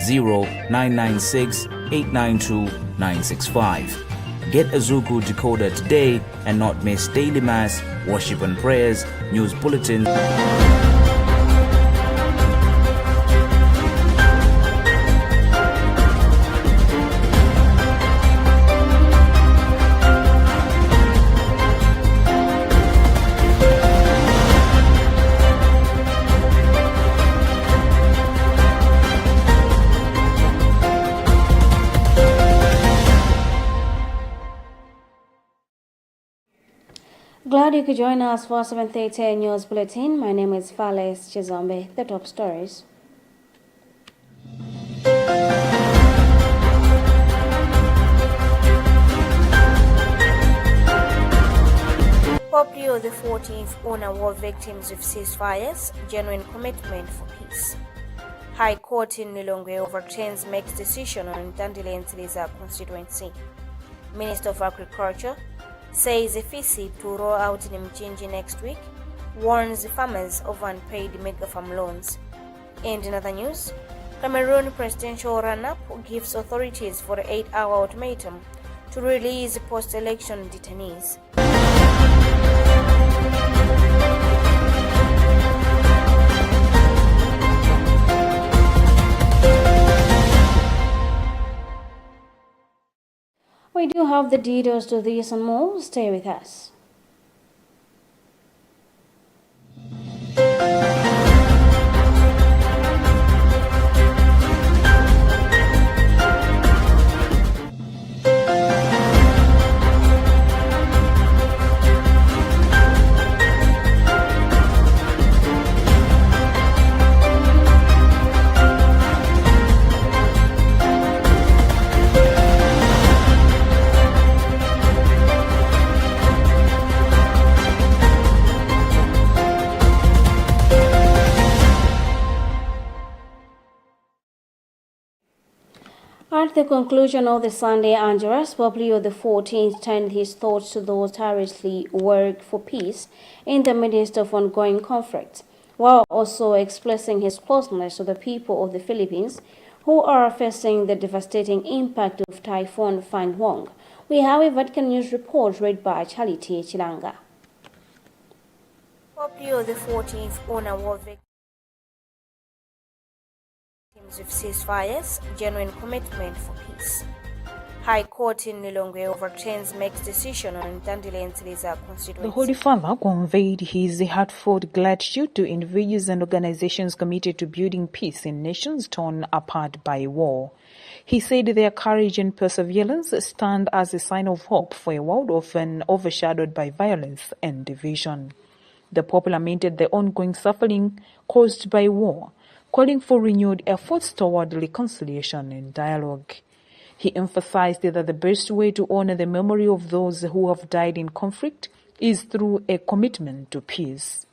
0996 892 965. Get a Zuku decoder today and not miss daily mass, worship and prayers, news bulletins. Glad you could join us for 7:30 News Bulletin. My name is Fales Chizombe. The top stories. Pope Leo XIV honor war victims with ceasefires, genuine commitment for peace. High Court in Lilongwe overturns makes decision on Dandile and Siliza constituency. Minister of Agriculture says EFICI to roll out in Mchinji next week, warns farmers of unpaid mega farm loans. And in other news, Cameroon presidential run-up gives authorities 48-hour ultimatum to release post-election detainees. We do have the details to this and more. Stay with us. At the conclusion of the Sunday Angelus, Pope Leo XIV turned his thoughts to those tirelessly work for peace in the midst of ongoing conflict, while also expressing his closeness to the people of the Philippines who are facing the devastating impact of Typhoon Fanwong. We have a Vatican News report read by Charity Chilanga. Pope Leo XIV honor war victims with ceasefires, genuine commitment for peace. High Court in Lilongwe overturns makes decision on Dandile and Siliza constituency. The Holy Father conveyed his heartfelt gratitude to individuals and organizations committed to building peace in nations torn apart by war. He said their courage and perseverance stand as a sign of hope for a world often overshadowed by violence and division. The Pope lamented the ongoing suffering caused by war, calling for renewed efforts toward reconciliation and dialogue. He emphasized that the best way to honor the memory of those who have died in conflict is through a commitment to peace.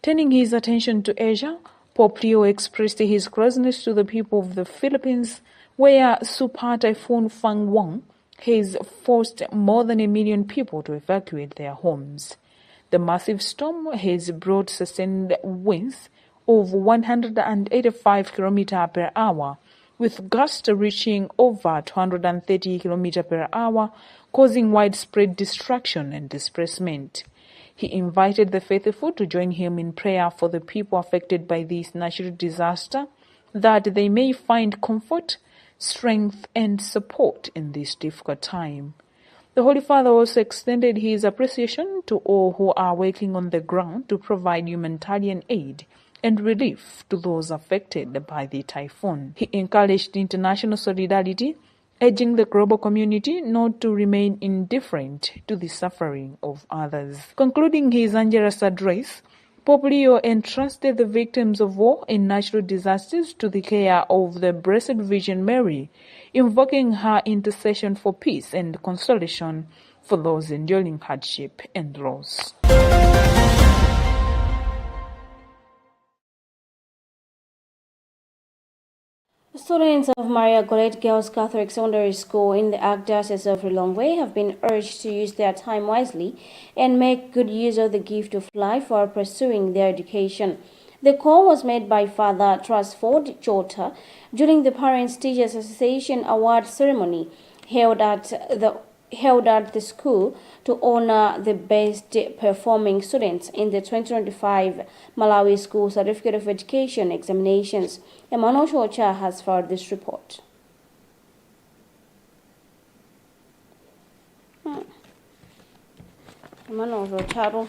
Turning his attention to Asia, Pope Leo expressed his closeness to the people of the Philippines, where Super Typhoon Fanwong has forced more than 1 million people to evacuate their homes. The massive storm has brought sustained winds of 185 km per hour, with gusts reaching over 230 km per hour, causing widespread destruction and displacement. He invited the faithful to join him in prayer for the people affected by this natural disaster, that they may find comfort, strength, and support in this difficult time. The Holy Father also extended his appreciation to all who are working on the ground to provide humanitarian aid and relief to those affected by the typhoon. He encouraged international solidarity, urging the global community not to remain indifferent to the suffering of others. Concluding his Angelus address, Pope Leo entrusted the victims of war and natural disasters to the care of the Blessed Virgin Mary, invoking her intercession for peace and consolation for those enduring hardship and loss. Students of Maria Goretti Girls Catholic Secondary School in the Archdiocese of Lilongwe have been urged to use their time wisely and make good use of the gift of life while pursuing their education. The call was made by Father Trasford Jota during the Parents Teachers Association Award ceremony held at the school to honor the best performing students in the 2025 Malawi School Certificate of Education examinations. Emmanuel Chocha has filed this report. Emmanuel Chocha.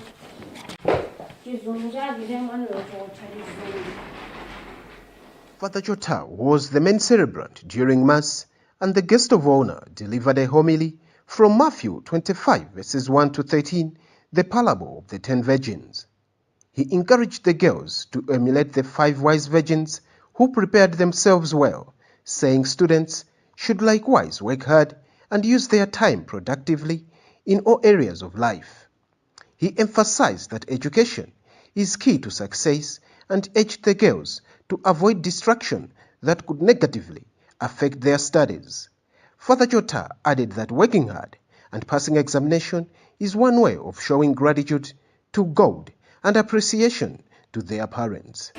Father Jota was the main celebrant during Mass, and the guest of honor delivered a homily from Matthew 25 verses 1 to 13, the parable of the 10 virgins. He encouraged the girls to emulate the 5 wise virgins who prepared themselves well, saying students should likewise work hard and use their time productively in all areas of life. He emphasized that education is key to success and urged the girls to avoid distraction that could negatively affect their studies. Father Jota added that working hard and passing examination is one way of showing gratitude to God and appreciation to their parents.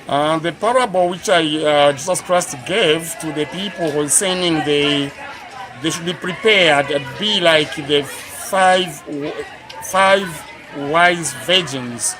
The parable which Jesus Christ gave to the people concerning they should be prepared and be like the five wise virgins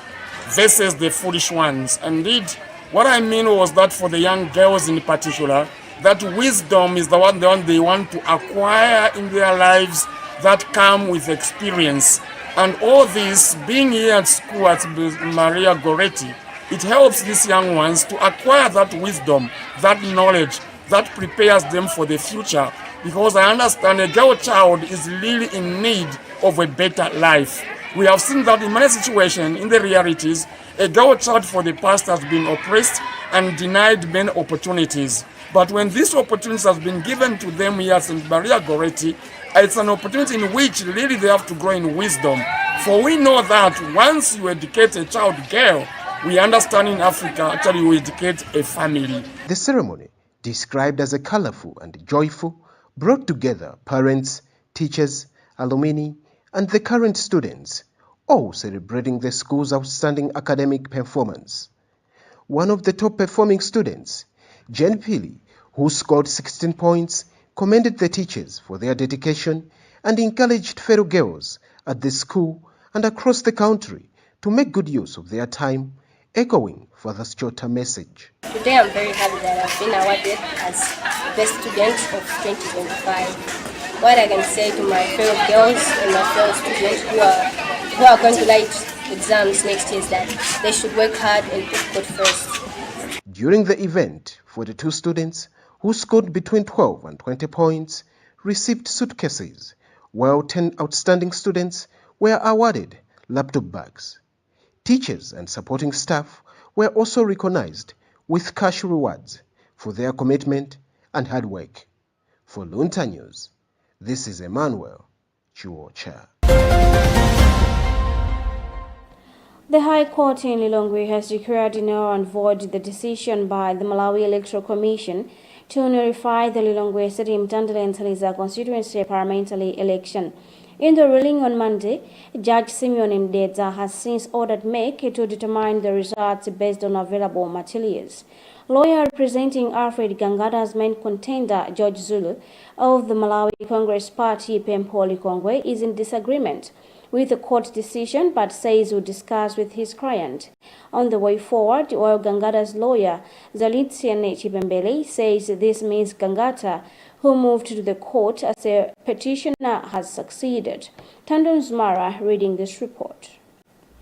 versus the foolish ones. Indeed, what I mean was that for the young girls in particular, that wisdom is the one they want to acquire in their lives that come with experience. And all this, being here at school at Maria Goretti, it helps these young ones to acquire that wisdom, that knowledge, that prepares them for the future. Because I understand a girl child is really in need of a better life. We have seen that in many situations, in the realities, a girl child for the past has been oppressed and denied many opportunities. But when this opportunity has been given to them here at St. Maria Goretti, it's an opportunity in which really they have to grow in wisdom. For we know that once you educate a child girl, we understand in Africa, actually you educate a family. The ceremony, described as a colorful and joyful, brought together parents, teachers, alumni, and the current students, all celebrating the school's outstanding academic performance. One of the top performing students, Jen Pili, who scored 16 points, commended the teachers for their dedication and encouraged fellow girls at the school and across the country to make good use of their time, echoing Father Jota's message. Today I'm very happy that I've been awarded as Best Student of 2025. What I can say to my fellow girls and my fellow students who are going to write exams next year is that they should work hard and put God first. During the event, 42 students who scored between 12 and 20 points received suitcases, while 10 outstanding students were awarded laptop bags. Teachers and supporting staff were also recognized with cash rewards for their commitment and hard work. For Luntha News, this is Emmanuel Chocha. The High Court in Lilongwe has declared null and void the decision by the Malawi Electoral Commission to nullify the Lilongwe City Mtandile and Taliza constituency parliamentary election. In the ruling on Monday, Judge Simeon Mdedza has since ordered MEC to determine the results based on available materials. Lawyer representing Alfred Gangada's main contender, George Zulu, of the Malawi Congress Party, Pempoli Kongwe, is in disagreement with the court decision but says will discuss with his client. On the way forward, while Gangada's lawyer, Zalitsiane Chibembele, says this means Gangata, who moved to the court as a petitioner, has succeeded. Tandon Zmara reading this report.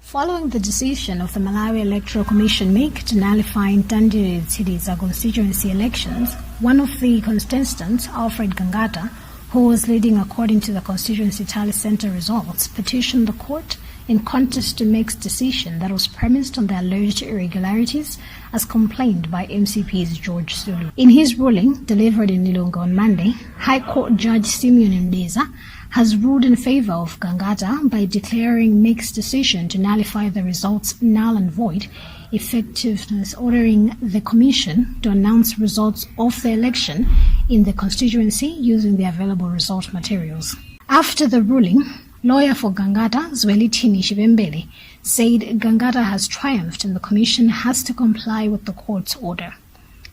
Following the decision of the Malawi Electoral Commission MEC to nullify Mtandile Tsidiza constituency elections, one of the contestants, Alfred Gangata, who was leading according to the constituency tally center results, petitioned the court in contest to MEC's decision that was premised on the alleged irregularities as complained by MCP's George Zulu. In his ruling, delivered in Lilongwe on Monday, High Court Judge Simeon Mdedza has ruled in favor of Gangata by declaring MEC's decision to nullify the results null and void, effectiveness ordering the Commission to announce results of the election in the constituency using the available result materials. After the ruling, lawyer for Gangata, Zwelithini Shibembele, said Gangata has triumphed and the commission has to comply with the court's order.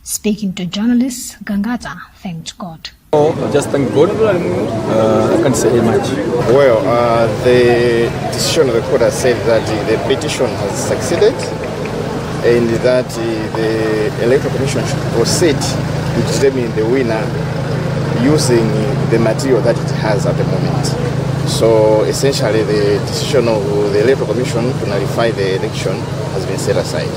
Speaking to journalists, Gangata thanked God. Just thank God. I can't say much. Well, the decision of the court has said that the petition has succeeded and that the Electoral Commission should proceed to determine the winner using the material that it has at the moment. So essentially the decision of the Electoral Commission to nullify the election has been set aside.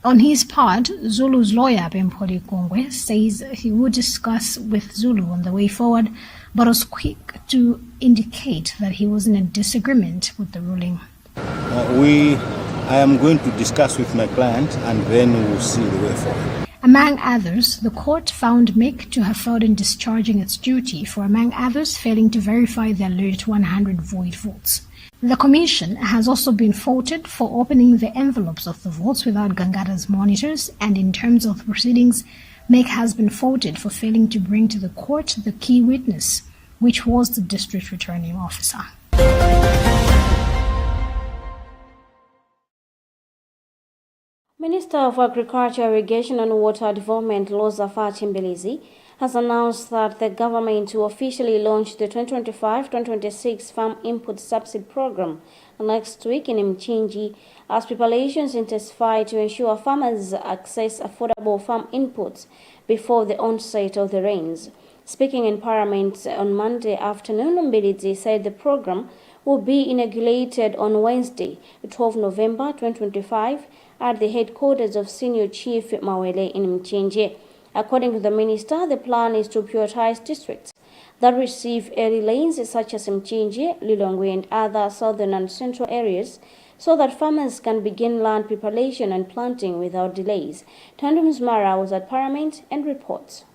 On his part, Zulu's lawyer Bempoli Kongwe says he would discuss with Zulu on the way forward, but was quick to indicate that he was in a disagreement with the ruling. I am going to discuss with my client and then we will see the way forward. Among others, the court found MEC to have failed in discharging its duty for, among others, failing to verify the alleged 100 void votes. The commission has also been faulted for opening the envelopes of the votes without Gangata's monitors, and in terms of proceedings, MEC has been faulted for failing to bring to the court the key witness, which was the district returning officer. Minister of Agriculture, Irrigation and Water Development, Loza Fatimbilizi, has announced that the government will officially launch the 2025-2026 Farm Input Subsidy Program next week in Mchinji as preparations intensify to ensure farmers access affordable farm inputs before the onset of the rains. Speaking in Parliament on Monday afternoon, Mbilizi said the program will be inaugurated on Wednesday, 12 November 2025, at the headquarters of Senior Chief Mawele in Mchinji. According to the minister, the plan is to prioritize districts that receive early rains such as Mchinji, Lilongwe and other southern and central areas so that farmers can begin land preparation and planting without delays. Tandem Zmara was at Parliament and reports.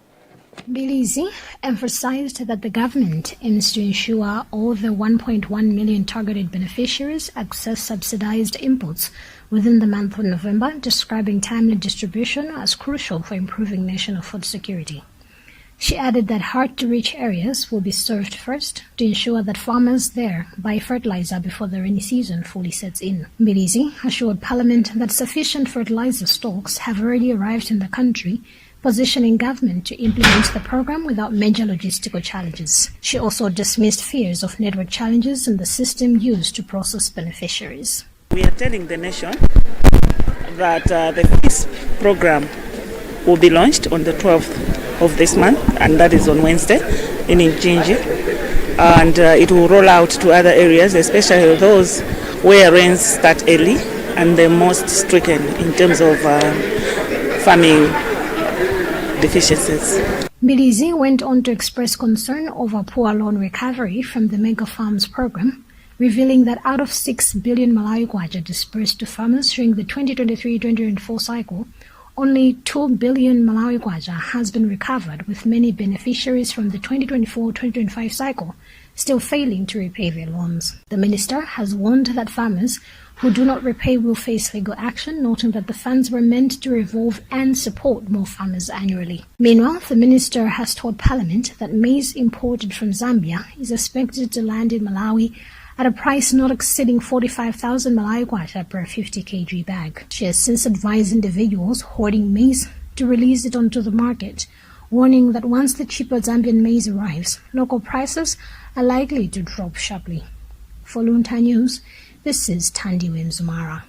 Bilizi emphasized that the government aims to ensure all the 1.1 million targeted beneficiaries access subsidized inputs within the month of November, describing timely distribution as crucial for improving national food security. She added that hard-to-reach areas will be served first to ensure that farmers there buy fertilizer before the rainy season fully sets in. Bilizi assured Parliament that sufficient fertilizer stocks have already arrived in the country, positioning government to implement the program without major logistical challenges. She also dismissed fears of network challenges in the system used to process beneficiaries. We are telling the nation that the peace program will be launched on the 12th of this month, and that is on Wednesday in Mchinji, and it will roll out to other areas, especially those where rains start early and the most stricken in terms of farming deficiencies. Bilizi went on to express concern over poor loan recovery from the Mega Farms program, revealing that out of 6 billion Malawi kwacha dispersed to farmers during the 2023-2024 cycle, only 2 billion Malawi kwacha has been recovered, with many beneficiaries from the 2024-2025 cycle still failing to repay their loans. The minister has warned that farmers who do not repay will face legal action, noting that the funds were meant to revolve and support more farmers annually. Meanwhile, the minister has told Parliament that maize imported from Zambia is expected to land in Malawi at a price not exceeding 45,000 Malawi kwacha per 50 kg bag. She has since advised individuals hoarding maize to release it onto the market, warning that once the cheaper Zambian maize arrives, local prices are likely to drop sharply. For Luntha News, this is Tandiwe Mzumara.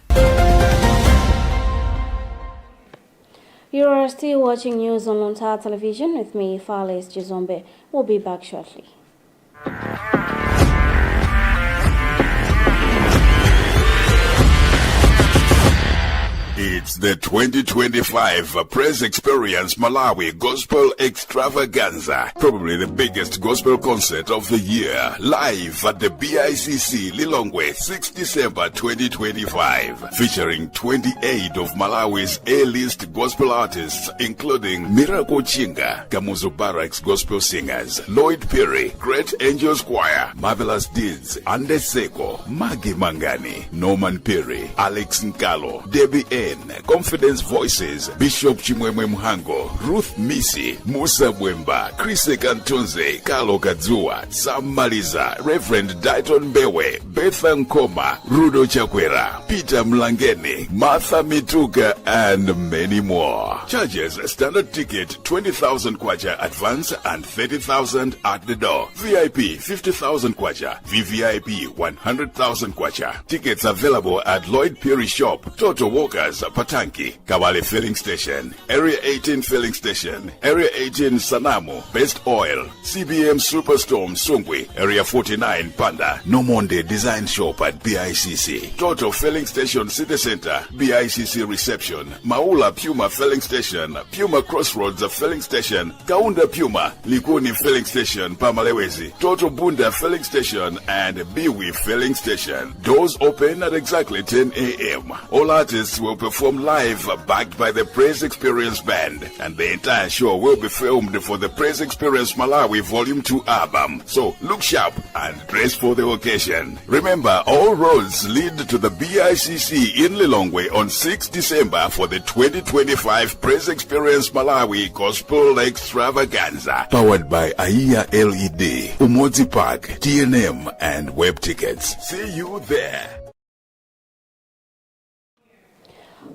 You are still watching news on Luntha Television with me, Fales Jizombe. We'll be back shortly. It's the 2025 Press Experience Malawi Gospel Extravaganza, probably the biggest gospel concert of the year, live at the BICC Lilongwe, 6 December 2025, featuring 28 of Malawi's A-list gospel artists, including Miracle Chinga, Kamuzu Barracks Gospel Singers, Lloyd Perry, Great Angels Choir, Marvelous Deeds, Ande Seko, Maggie Mangani, Norman Perry, Alex Nkalo, Debbie A, 10, Confidence Voices, Bishop Chimwemwe Mhango, Ruth Misi, Musa Bwemba, Chris Kantunze, Carlo Kadzua, Sam Maliza, Reverend Dayton Bewe, Betha Nkoma, Rudo Chakwera, Peter Mlangeni, Martha Mituka, and many more. Charges: standard ticket 20,000 kwacha advance and 30,000 at the door. VIP 50,000 kwacha. VVIP 100,000 kwacha. Tickets available at Lloyd Perry Shop, Toto Walkers, Patanki, Kabale Filling Station, Area 18 Filling Station, Area 18 Sanamu, Best Oil, CBM Superstorm Sungwi, Area 49 Panda, Nomonde Design Shop at BICC, Toto Filling Station City Center, BICC Reception, Maula Puma Filling Station, Puma Crossroads Filling Station, Kaunda Puma, Likuni Filling Station, Pamalewezi, Toto Bunda Filling Station, and Biwi Filling Station. Doors open at exactly 10 a.m. All artists will perform live, backed by the Praise Experience Band, and the entire show will be filmed for the Praise Experience Malawi Volume 2 album. So look sharp and dress for the occasion. Remember, all roads lead to the BICC in Lilongwe on 6 December for the 2025 Praise Experience Malawi Gospel Extravaganza, powered by AIA LED, Umozi Park, TNM, and Web Tickets. See you there.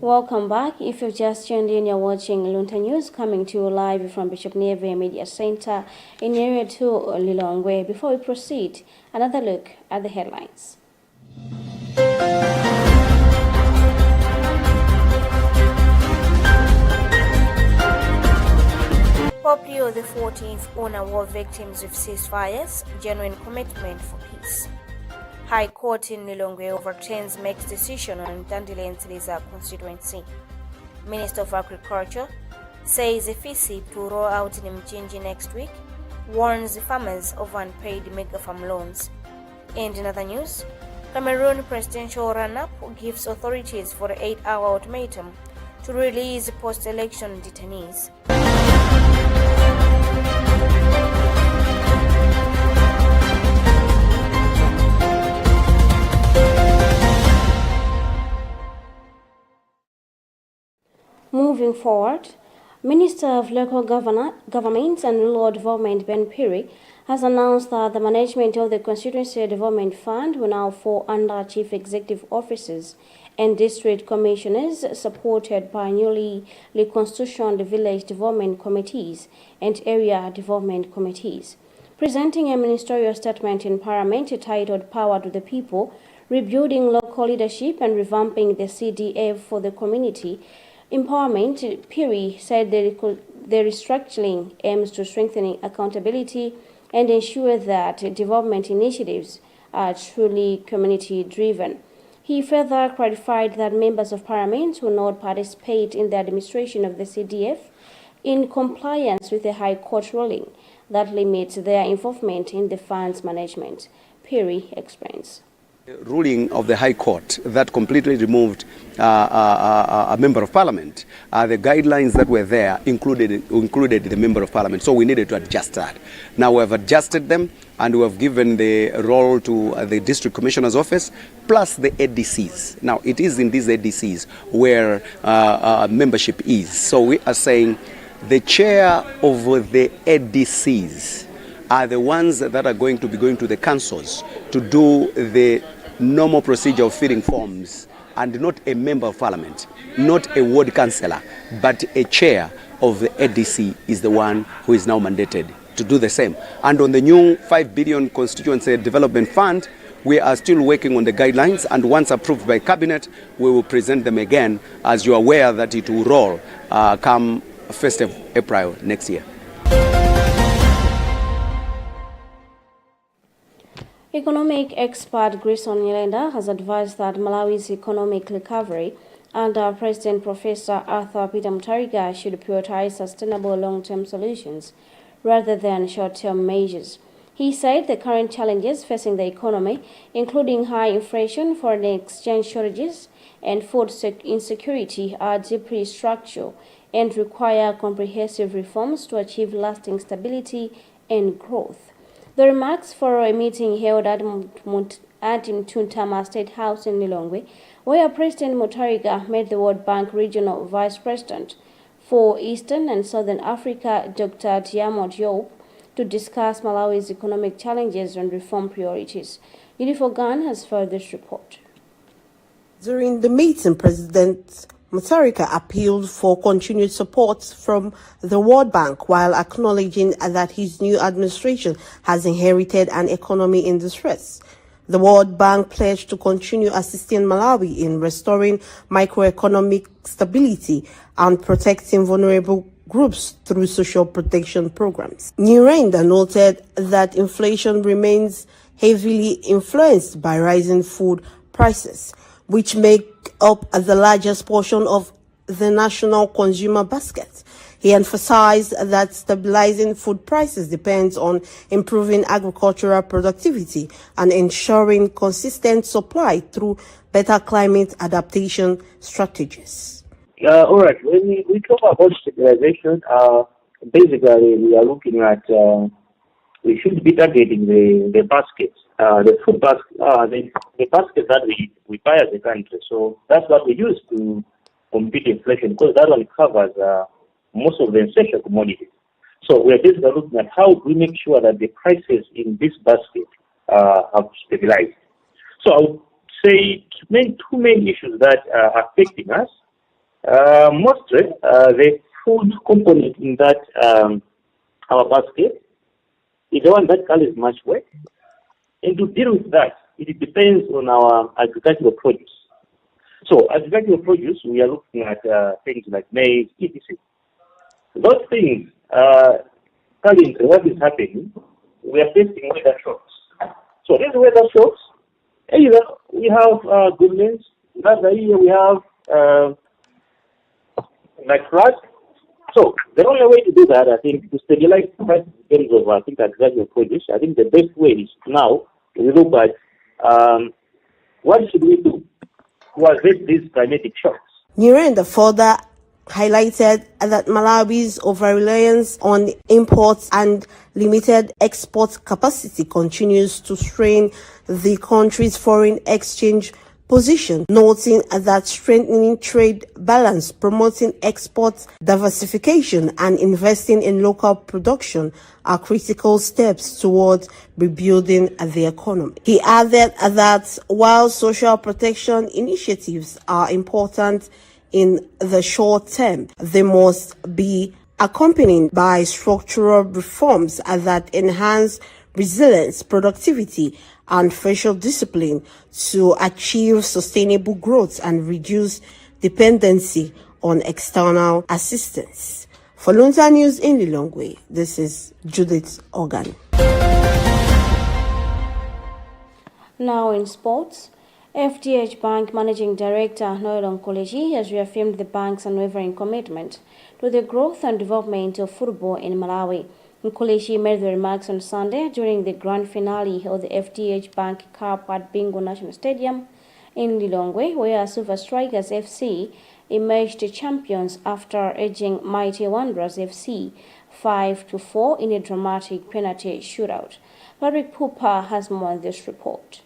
Welcome back. If you've just tuned in, you're watching Luntha News, coming to you live from Bishop Neve Media Center in Area 2, Lilongwe. Before we proceed, another look at the headlines. Pope Leo XIV honor war victims with ceasefires, genuine commitment for peace. High Court in Lilongwe overturns Mek's decision on Dandile and Siliza constituency. Minister of Agriculture says a FISIP to roll out in Mchinji next week, warns farmers of unpaid mega farm loans. And in other news, Cameroon presidential run-up gives authorities 48-hour ultimatum to release post-election detainees. Moving forward, Minister of Local Government and Rural Development Ben Piri has announced that the management of the Constituency Development Fund will now fall under Chief Executive Officers and District Commissioners, supported by newly reconstituted Village Development Committees and Area Development Committees. Presenting a ministerial statement in Parliament titled Power to the People, Rebuilding Local Leadership and Revamping the CDF for the Community Empowerment, Piri said the restructuring aims to strengthen accountability and ensure that development initiatives are truly community-driven. He further clarified that members of Parliament will not participate in the administration of the CDF in compliance with the High Court ruling that limits their involvement in the fund's management. Piri explains. Ruling of the High Court that completely removed a member of Parliament. The guidelines that were there included the member of Parliament, so we needed to adjust that. Now we have adjusted them, and we have given the role to the District Commissioner's Office plus the ADCs. Now it is in these ADCs where membership is. So we are saying the chair of the ADCs are the ones that are going to be going to the councils to do the normal procedure of filling forms, and not a member of Parliament, not a ward councillor, but a chair of the ADC is the one who is now mandated to do the same. And on the new 5 billion Constituency Development Fund, we are still working on the guidelines, and once approved by Cabinet, we will present them again, as you are aware that it will roll come 1st of April next year. Economic expert Grayson Nyirenda has advised that Malawi's economic recovery under President Professor Arthur Peter Mutharika should prioritize sustainable long-term solutions rather than short-term measures. He said the current challenges facing the economy, including high inflation, foreign exchange shortages, and food insecurity, are deeply structural and require comprehensive reforms to achieve lasting stability and growth. The remarks for a meeting held at Mtuntama State House in Lilongwe where President Mutharika met the World Bank Regional Vice President for Eastern and Southern Africa, Dr. Tiamo Diop, to discuss Malawi's economic challenges and reform priorities. Unifogan has further this report. During the meeting, President Mutharika appealed for continued support from the World Bank while acknowledging that his new administration has inherited an economy in distress. The World Bank pledged to continue assisting Malawi in restoring microeconomic stability and protecting vulnerable groups through social protection programs. Nyirenda noted that inflation remains heavily influenced by rising food prices, which make up the largest portion of the national consumer basket. He emphasized that stabilizing food prices depends on improving agricultural productivity and ensuring consistent supply through better climate adaptation strategies. All right. When we talk about stabilization, basically we are looking at we should be targeting the basket, the food basket, the basket that we buy as a country. So that's what we use to compete inflation, because that one covers most of the essential commodities. So we are basically looking at how we make sure that the prices in this basket have stabilized. So I would say two main issues that are affecting us. Mostly the food component in that our basket is the one that carries much weight. And to deal with that, it depends on our agricultural produce. So agricultural produce, we are looking at things like maize, etc. Those things, currently what is happening, we are facing weather shocks. So these weather shocks, either we have good rains, another year we have like floods. So the only way to do that, I think, to stabilize prices in terms of agricultural produce, I think the best way is now we look at what should we do to address these climatic shocks. Nyirenda further highlighted that Malawi's over-reliance on imports and limited export capacity continues to strain the country's foreign exchange position, noting that strengthening trade balance, promoting export diversification, and investing in local production are critical steps towards rebuilding the economy. He added that while social protection initiatives are important in the short term, they must be accompanied by structural reforms that enhance resilience, productivity, and fiscal discipline to achieve sustainable growth and reduce dependency on external assistance. For Luntha News in Lilongwe, this is Judith Organ. Now in sports, FDH Bank Managing Director Noel Onkoleji has reaffirmed the bank's unwavering commitment to the growth and development of football in Malawi. Nkoleji made the remarks on Sunday during the grand finale of the FDH Bank Cup at Bingo National Stadium in Lilongwe, where Silver Strikers FC emerged champions after edging Mighty Wanderers FC 5-4 in a dramatic penalty shootout. Patrick Pupa has more on this report.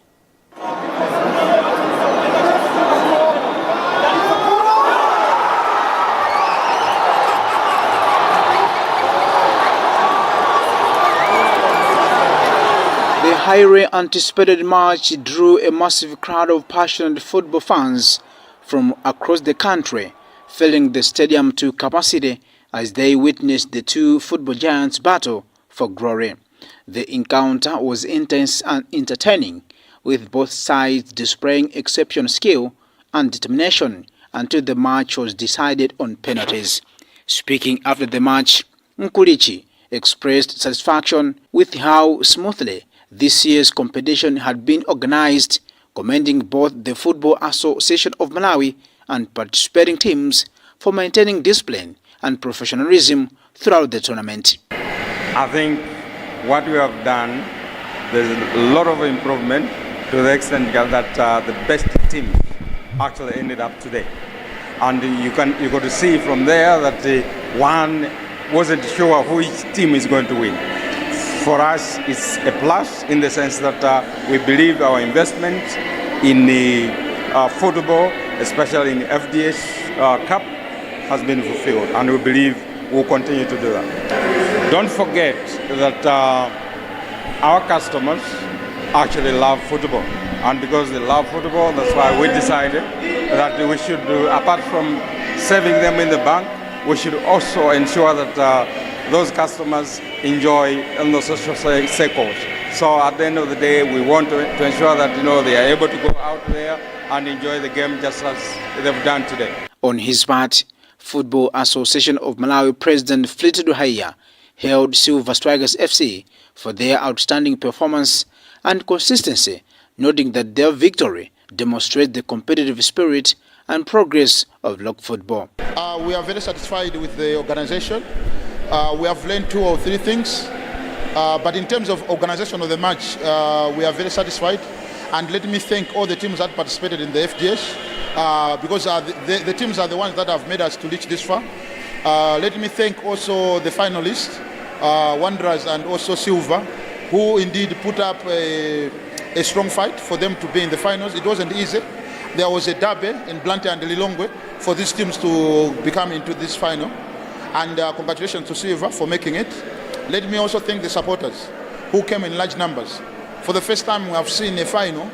The highly anticipated match drew a massive crowd of passionate football fans from across the country, filling the stadium to capacity as they witnessed the two football giants battle for glory. The encounter was intense and entertaining, with both sides displaying exceptional skill and determination until the match was decided on penalties. Speaking after the match, Nkulichi expressed satisfaction with how smoothly this year's competition had been organized, commending both the Football Association of Malawi and participating teams for maintaining discipline and professionalism throughout the tournament. I think what we have done, there's a lot of improvement to the extent that the best team actually ended up today. And you got to see from there that one wasn't sure which team is going to win. For us, it's a plus in the sense that we believe our investment in football, especially in FDS Cup, has been fulfilled, and we believe we'll continue to do that. Don't forget that our customers actually love football, and because they love football, that's why we decided that we should do, apart from saving them in the bank, we should also ensure that those customers enjoy in the social circles. So at the end of the day, we want to ensure that they are able to go out there and enjoy the game just as they've done today. On his part, Football Association of Malawi President Fleetwood Haya hailed Silver Strikers FC for their outstanding performance and consistency, noting that their victory demonstrates the competitive spirit and progress of local football. We are very satisfied with the organization. We have learned 2 or 3 things, but in terms of organization of the match, we are very satisfied. And let me thank all the teams that participated in the FDS, because the teams are the ones that have made us to reach this far. Let me thank also the finalists, Wanderers and also Silver, who indeed put up a strong fight for them to be in the finals. It wasn't easy. There was a derby in Luntha and Lilongwe for these teams to become into this final. And congratulations to Silver for making it. Let me also thank the supporters who came in large numbers. For the first time we have seen a final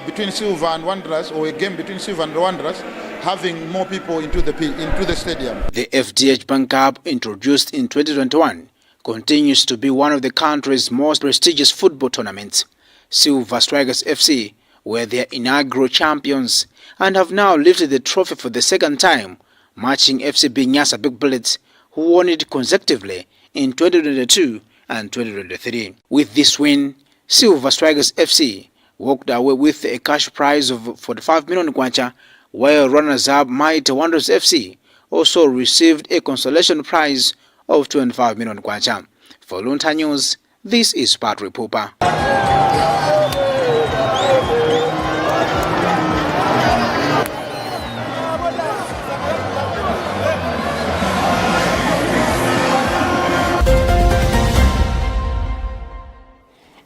between Silver and Wanderers, or a game between Silver and Wanderers, having more people into the stadium. The FDH Bank Cup, introduced in 2021, continues to be one of the country's most prestigious football tournaments. Silver Strikers FC were their inaugural champions and have now lifted the trophy for the second time, matching FC Binyasa Big Bullets, who won it consecutively in 2022 and 2023. With this win, Silver Strikers FC walked away with a cash prize of 45 million kwacha, while runners-up Mighty Wanderers FC also received a consolation prize of 25 million kwacha. For Luntha News, this is Patrick Pupa.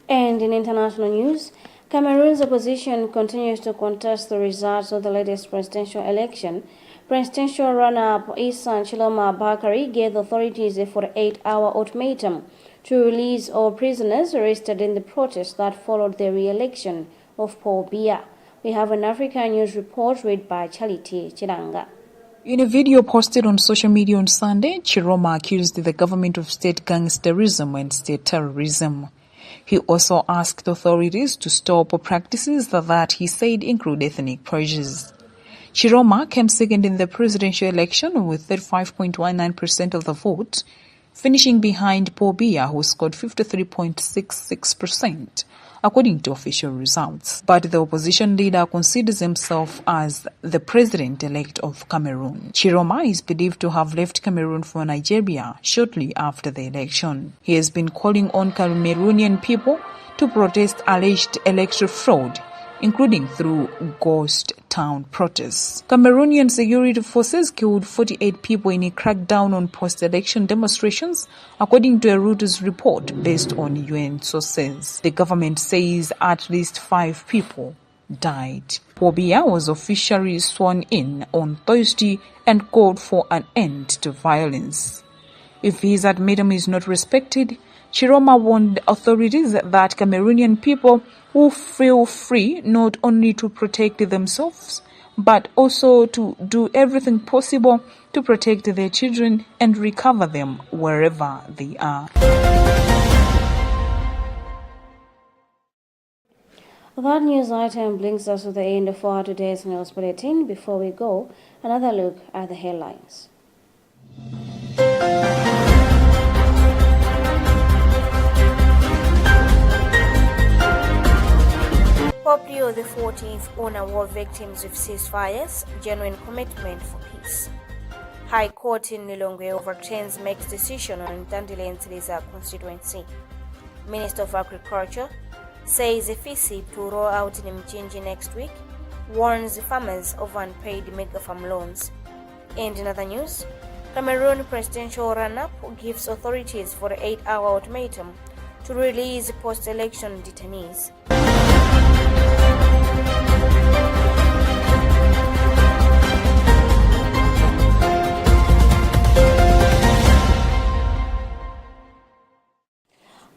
And in international news, Cameroon's opposition continues to contest the results of the latest presidential election. Presidential runner-up Isan Chiloma Bakari gave authorities a 48-hour ultimatum to release all prisoners arrested in the protests that followed the re-election of Paul Biya. We have an African News report read by Charity Chiranga. In a video posted on social media on Sunday, Chiroma accused the government of state gangsterism and state terrorism. He also asked authorities to stop practices that he said include ethnic purges. Chiroma came second in the presidential election with 35.19% of the vote, finishing behind Paul Biya, who scored 53.66%, according to official results. But the opposition leader considers himself as the president-elect of Cameroon. Chiroma is believed to have left Cameroon for Nigeria shortly after the election. He has been calling on Cameroonian people to protest alleged electoral fraud, including through ghost town protests. Cameroonian security forces killed 48 people in a crackdown on post-election demonstrations, according to a Reuters report based on UN sources. The government says at least 5 people died. Paul Biya was officially sworn in on Thursday and called for an end to violence. If his ultimatum is not respected, Chiroma warned authorities that Cameroonian people will feel free not only to protect themselves, but also to do everything possible to protect their children and recover them wherever they are. That news item brings us to the end of our today's news bulletin. Before we go, another look at the headlines. Pope Leo XIV honor war victims with ceasefires, genuine commitment for peace. High Court in Lilongwe overturns makes decision on Ntandile and Siliza constituency. Minister of Agriculture says a FISIP to roll out in Mchinji next week, warns farmers of unpaid mega farm loans. And in other news, Cameroon presidential run-up gives authorities 48-hour ultimatum to release post-election detainees.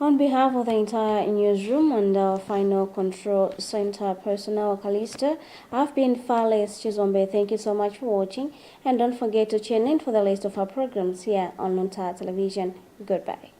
On behalf of the entire newsroom and the final control center personnel, Calista, I've been Fales Chizombe. Thank you so much for watching, and don't forget to tune in for the list of our programs here on Luntha Television. Goodbye.